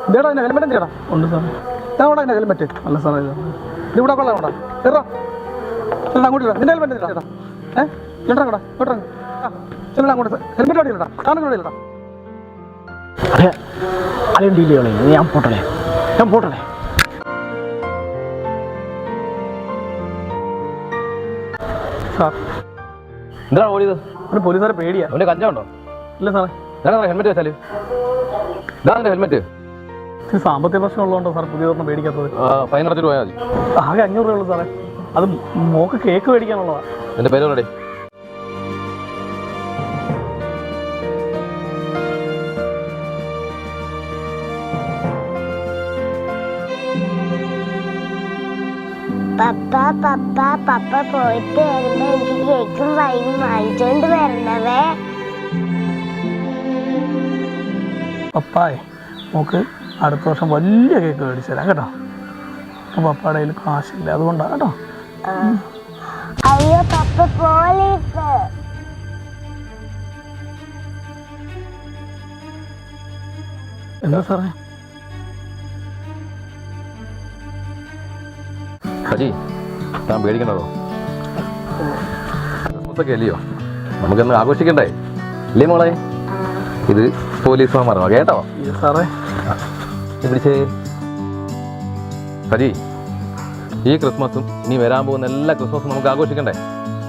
ഇതേടാ അതിൻ്റെ ഹെൽമെറ്റ് എന്തിനാ? ഉണ്ട് സാർ. എവിടെ അതിൻ്റെ ഹെൽമെറ്റ്? അല്ല സാറേ ഇത് ഇവിടെ കൊള്ളാം ഇവിടെ ചേട്ടാ ചേട്ടാ അങ്ങോട്ട് ഇടാ നിന്റെ ഹെൽമെറ്റ് ചേട്ടാ ചേട്ടാ കൂടെ ഇങ്ങോട്ട് ചേട്ടാ അങ്ങോട്ട് ഹെൽമെറ്റ് അവിടെ ഇല്ലടാ കാണുന്ന ഇവിടെ ഇല്ലടാ അതെ അളിയൻ ഡീൽ ചെയ്യണേ ഞാൻ പോട്ടണേ സാർ എന്താണ് ഓടിയത്? ഒരു പോലീസുകാരെ പേടിയാ. അവൻ്റെ കഞ്ചാവുണ്ടോ? ഇല്ല സാറേ. ഇതാണ് ഹെൽമെറ്റ് വെച്ചാൽ ഇതാണ് എൻ്റെ ഹെൽമെറ്റ്. ഇത് സാമ്പത്തിക പ്രശ്നം ഉള്ളതുകൊണ്ടോ സാർ പുതിയ ഒരെണ്ണം മേടിക്കാത്തത്? ഫൈൻ അടച്ചിട്ട് പോയാൽ മതി. ആകെ 500 രൂപയുള്ളൂ സാറേ. അത് മോക്ക് കേക്ക് മേടിക്കാനുള്ളതാ. എൻ്റെ പേര് പറയടേ. പപ്പ പോയിട്ട് വരുമ്പോ എനിക്ക് കേക്കും വൈനും വാങ്ങിച്ചോണ്ട് വരണവേ. പപ്പായെ മോക്ക് അടുത്ത വർഷം വലിയ കേക്ക് മേടിച്ചു തരാം കേട്ടോ. അപ്പൊ പപ്പയുടെ കയ്യിൽ കാശില്ല, അതുകൊണ്ടാ കേട്ടോ. അയ്യോ പപ്പ പോലീസ്. എന്താ സാറേ? സജി ഞാൻ പേടിക്കണോ? ക്രിസ്മസൊക്കെ അല്ലയോ, നമുക്കൊന്ന് ആഘോഷിക്കണ്ടേ അല്ലേ മോളെ? ഇത് പോലീസ് മാമാറോ കേട്ടോ സാറേ? പിടിച്ചേ സജി, ഈ ക്രിസ്മസും ഇനി വരാൻ പോകുന്ന എല്ലാ ക്രിസ്മസും നമുക്ക് ആഘോഷിക്കണ്ടേ?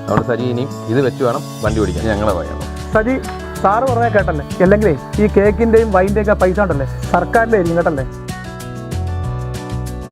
അതുകൊണ്ട് സജി ഇനിയും ഇത് വെച്ച് വേണം വണ്ടി ഓടിക്കാൻ. ഞങ്ങളെ പറയാം സജി, സാറ് പറഞ്ഞാൽ കേട്ടല്ലേ, അല്ലെങ്കിലേ ഈ കേക്കിൻ്റെയും വൈൻ്റെയും ഒക്കെ പൈസ ഉണ്ടല്ലേ സർക്കാരിൻ്റെ ആയിരിക്കും കേട്ടല്ലേ.